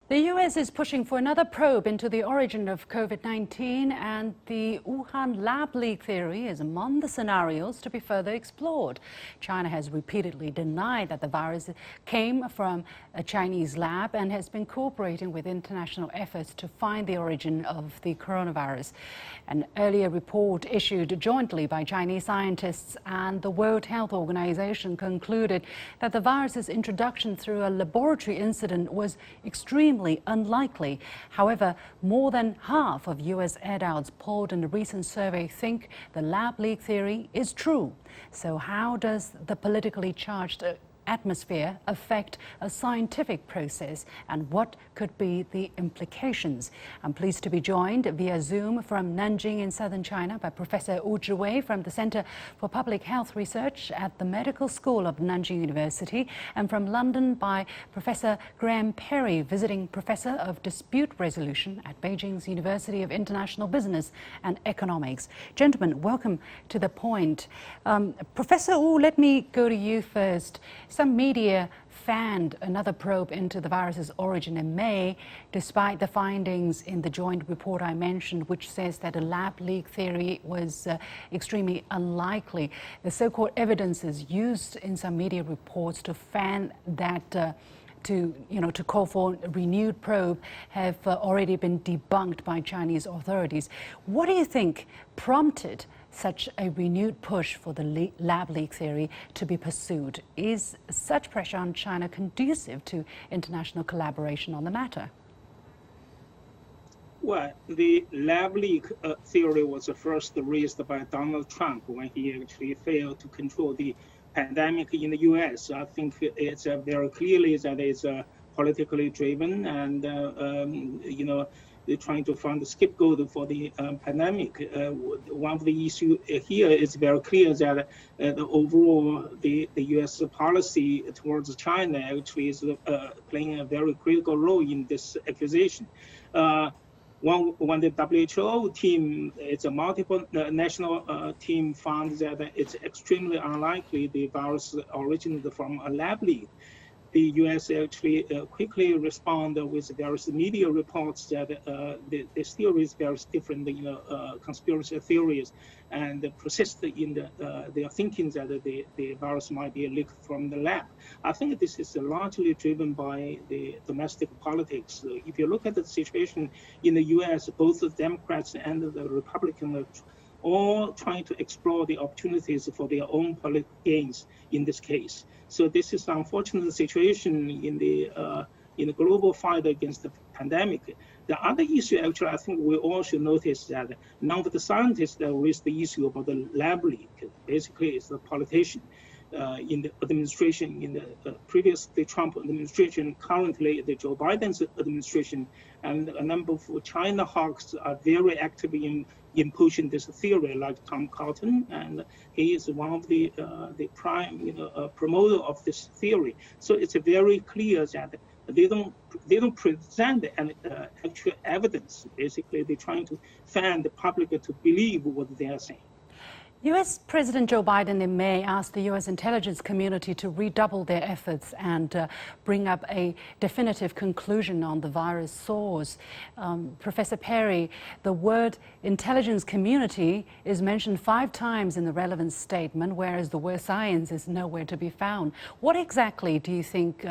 The US is pushing for another probe into the origin of COVID-19, and the Wuhan lab leak theory is among the scenarios to be further explored. China has repeatedly denied that the virus came from a Chinese lab and has been cooperating with international efforts to find the origin of the coronavirus. An earlier report issued jointly by Chinese scientists and the World Health Organization concluded that the virus's introduction through a laboratory incident was extremely unlikely. However, more than half of US adults polled in a recent survey think the lab leak theory is true. So how does the politically charged atmosphere affect a scientific process, and what could be the implications? I'm pleased to be joined via Zoom from Nanjing in southern China by Professor Zhiwei from the Center for Public Health Research at the Medical School of Nanjing University, and from London by Professor Graham Perry, visiting Professor of Dispute Resolution at Beijing's University of International Business and Economics. Gentlemen, welcome to The Point. Professor Wu, let me go to you first. Some media fanned another probe into the virus's origin in May, despite the findings in the joint report I mentioned, which says that a lab leak theory was extremely unlikely. The so-called evidences used in some media reports to fan that to call for a renewed probe have already been debunked by Chinese authorities. What do you think prompted such a renewed push for the lab leak theory to be pursued? Is such pressure on China conducive to international collaboration on the matter? Well, the lab leak theory was first raised by Donald Trump when he actually failed to control the pandemic in the US. I think it's very clearly that it's politically driven, and they're trying to find a scapegoat for the pandemic. One of the issues here is very clear that the overall the U.S. policy towards China actually is playing a very critical role in this accusation. When the WHO team, it's a multiple national team, found that it's extremely unlikely the virus originated from a lab leak, the U.S. actually quickly responded with various media reports that this theory is very different, conspiracy theories, and persist in their thinking that the virus might be leaked from the lab. I think this is largely driven by the domestic politics. If you look at the situation in the U.S., both the Democrats and the Republicans all trying to explore the opportunities for their own political gains in this case. So this is an unfortunate situation in the global fight against the pandemic. The other issue, actually, I think we all should notice that none of the scientists that raised the issue about the lab leak, basically it's the politician in the administration, in the previous the Trump administration, currently the Joe Biden's administration, and a number of China hawks are very active in pushing this theory, like Tom Cotton, and he is one of the prime promoter of this theory. So it's very clear that they don't present any actual evidence. Basically, they're trying to fan the public to believe what they are saying. U.S. President Joe Biden in May asked the U.S. intelligence community to redouble their efforts and bring up a definitive conclusion on the virus source. Professor Perry, the word intelligence community is mentioned 5 times in the relevant statement, whereas the word science is nowhere to be found. What exactly do you think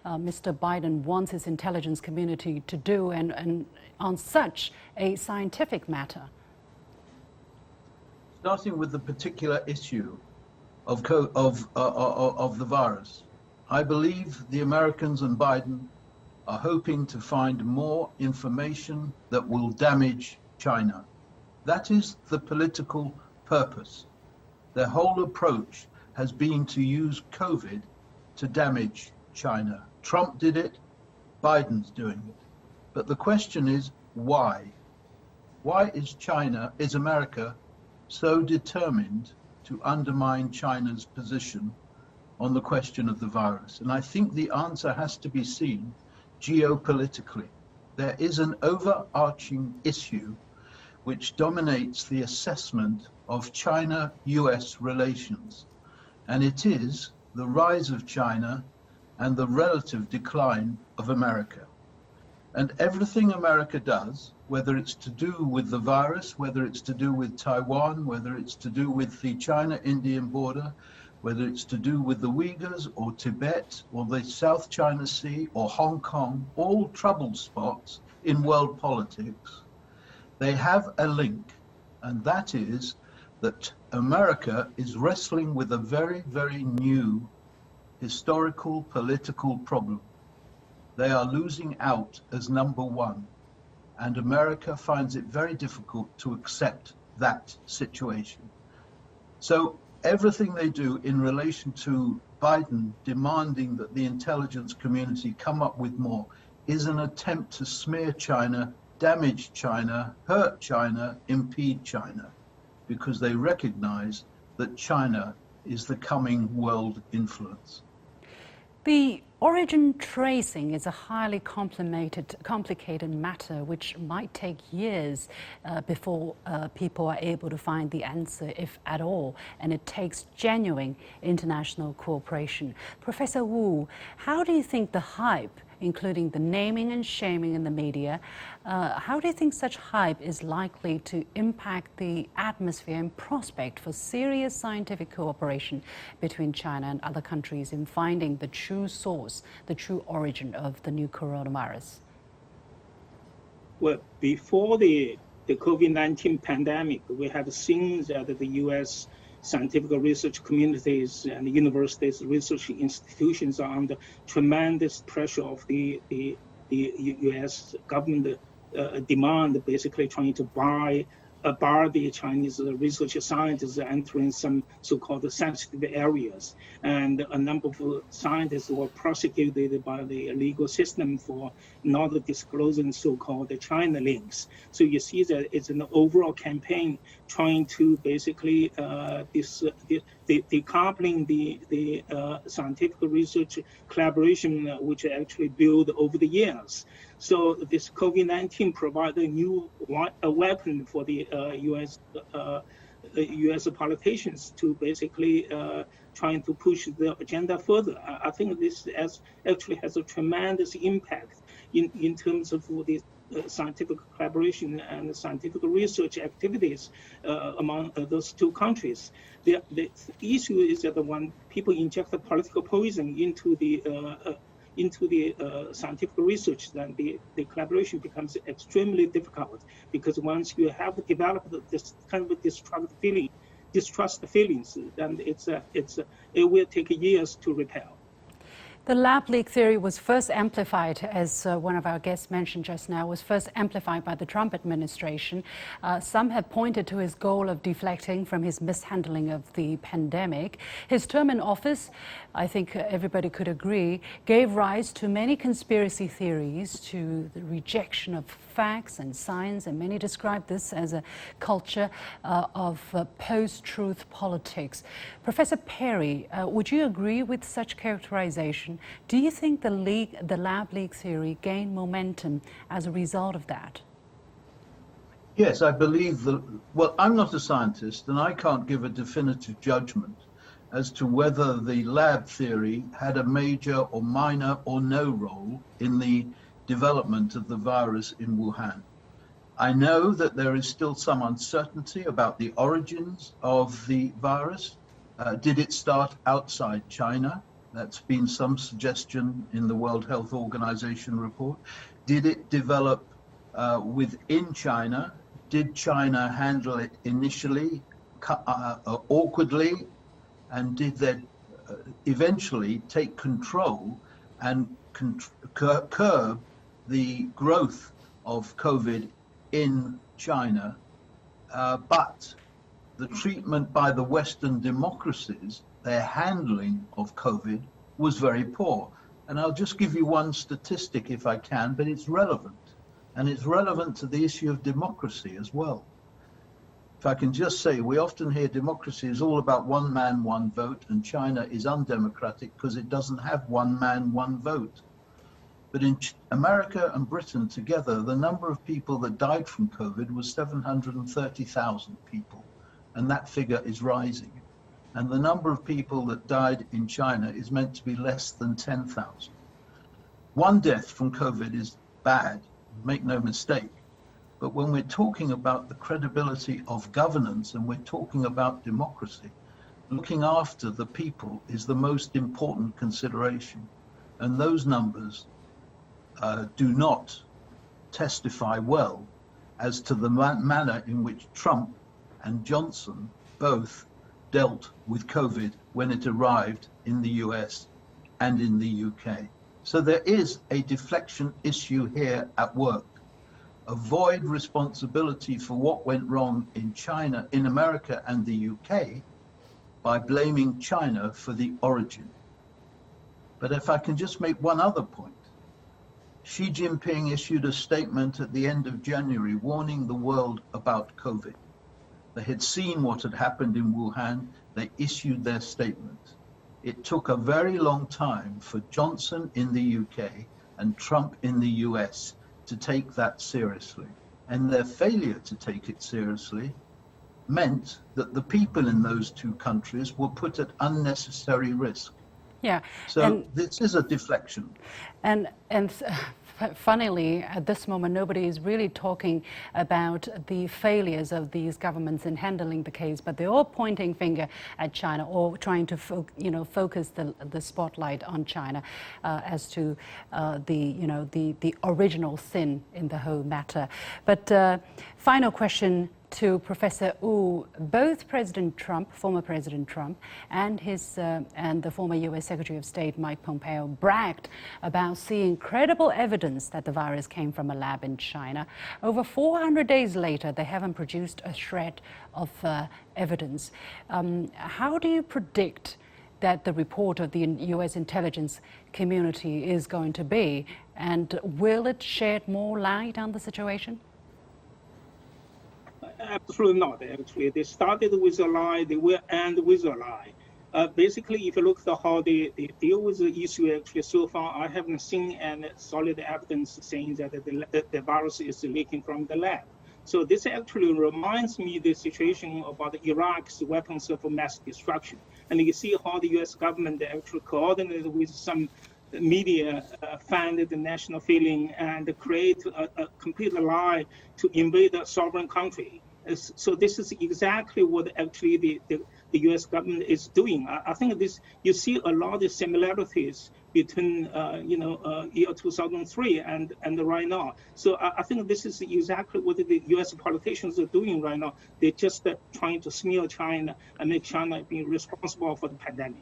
Mr. Biden wants his intelligence community to do and on such a scientific matter? Starting with the particular issue of the virus, I believe the Americans and Biden are hoping to find more information that will damage China. That is the political purpose. Their whole approach has been to use COVID to damage China. Trump did it, Biden's doing it. But the question is, why? Why is America so determined to undermine China's position on the question of the virus? And I think the answer has to be seen geopolitically. There is an overarching issue which dominates the assessment of China-US relations, and it is the rise of China and the relative decline of America. And everything America does, whether it's to do with the virus, whether it's to do with Taiwan, whether it's to do with the China-Indian border, whether it's to do with the Uyghurs or Tibet or the South China Sea or Hong Kong, all troubled spots in world politics, they have a link, and that is that America is wrestling with a very, very new historical political problem. They are losing out as number one, and America finds it very difficult to accept that situation. So everything they do in relation to Biden demanding that the intelligence community come up with more is an attempt to smear China, damage China, hurt China, impede China, because they recognize that China is the coming world influence. The origin tracing is a highly complicated matter which might take years before people are able to find the answer, if at all, and it takes genuine international cooperation. Professor Wu, how do you think the hype, including the naming and shaming in the media, how do you think such hype is likely to impact the atmosphere and prospect for serious scientific cooperation between China and other countries in finding the true source, the true origin of the new coronavirus? Well, before the COVID-19 pandemic, we have seen that the U.S. scientific research communities and universities, research institutions are under tremendous pressure of the U.S. government demand, basically trying to bar the Chinese research scientists entering some so-called sensitive areas. And a number of scientists were prosecuted by the legal system for not disclosing so-called China links. So you see that it's an overall campaign trying to basically decoupling the scientific research collaboration, which actually built over the years. So this COVID-19 provided a new weapon for the U.S. politicians to basically trying to push the agenda further. I think this actually has a tremendous impact in terms of the scientific collaboration and scientific research activities among those two countries. The issue is that when people inject the political poison into the scientific research, then the collaboration becomes extremely difficult, because once you have developed this kind of distrust feelings, then it will take years to repel. The lab leak theory was first amplified, as one of our guests mentioned just now, was first amplified by the Trump administration. Some have pointed to his goal of deflecting from his mishandling of the pandemic. His term in office, I think everybody could agree, gave rise to many conspiracy theories, to the rejection of facts and science, and many describe this as a culture of post-truth politics. Professor Perry, would you agree with such characterization? Do you think the lab leak theory gained momentum as a result of that? Yes, I believe that. Well, I'm not a scientist, and I can't give a definitive judgment as to whether the lab theory had a major or minor or no role in the development of the virus in Wuhan. I know that there is still some uncertainty about the origins of the virus. Did it start outside China? That's been some suggestion in the World Health Organization report. Did it develop within China? Did China handle it initially awkwardly? And did they eventually take control and curb the growth of COVID in China? But the treatment by the Western democracies, their handling of COVID, was very poor. And I'll just give you one statistic if I can, but it's relevant. And it's relevant to the issue of democracy as well. If I can just say, we often hear democracy is all about one man, one vote, and China is undemocratic because it doesn't have one man, one vote. But in America and Britain together, the number of people that died from COVID was 730,000 people. And that figure is rising. And the number of people that died in China is meant to be less than 10,000. One death from COVID is bad, make no mistake. But when we're talking about the credibility of governance and we're talking about democracy, looking after the people is the most important consideration. And those numbers do not testify well as to the manner in which Trump and Johnson both dealt with COVID when it arrived in the US and in the UK. So there is a deflection issue here at work. Avoid responsibility for what went wrong in China, in America and the UK by blaming China for the origin. But if I can just make one other point, Xi Jinping issued a statement at the end of January warning the world about COVID. They had seen what had happened in Wuhan. They issued their statement. It took a very long time for Johnson in the UK and Trump in the US to take that seriously. And their failure to take it seriously meant that the people in those two countries were put at unnecessary risk. Yeah. So this is a deflection. And funnily, at this moment, nobody is really talking about the failures of these governments in handling the case, but they're all pointing finger at China or trying to focus the spotlight on China as to the original sin in the whole matter. But final question to Professor Wu. Both President Trump, former President Trump, and the former U.S. Secretary of State Mike Pompeo bragged about seeing credible evidence that the virus came from a lab in China. Over 400 days later, they haven't produced a shred of evidence. How do you predict that the report of the U.S. intelligence community is going to be, and will it shed more light on the situation? Absolutely not, actually. They started with a lie, they will end with a lie. Basically, if you look at how they deal with the issue, actually, so far, I haven't seen any solid evidence saying that the virus is leaking from the lab. So this actually reminds me the situation about Iraq's weapons of mass destruction. And you see how the U.S. government actually coordinated with some media, find the national feeling and create a complete lie to invade a sovereign country. So this is exactly what actually the U.S. government is doing. I think this, you see a lot of similarities between year 2003 and right now. So I think this is exactly what the U.S. politicians are doing right now. They're just trying to smear China and make China be responsible for the pandemic.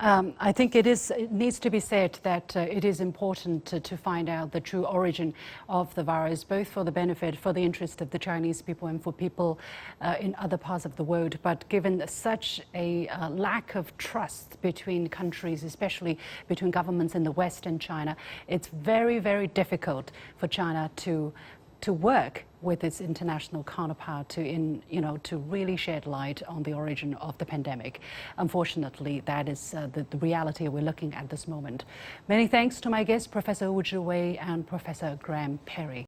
I think it needs to be said that it is important to find out the true origin of the virus, both for the benefit, for the interest of the Chinese people and for people in other parts of the world. But given such a lack of trust between countries, especially between governments in the West and China, it's very, very difficult for China to work with its international counterpart to really shed light on the origin of the pandemic. Unfortunately, that is the reality we're looking at this moment. Many thanks to my guests, Professor Zhiwei and Professor Graham Perry.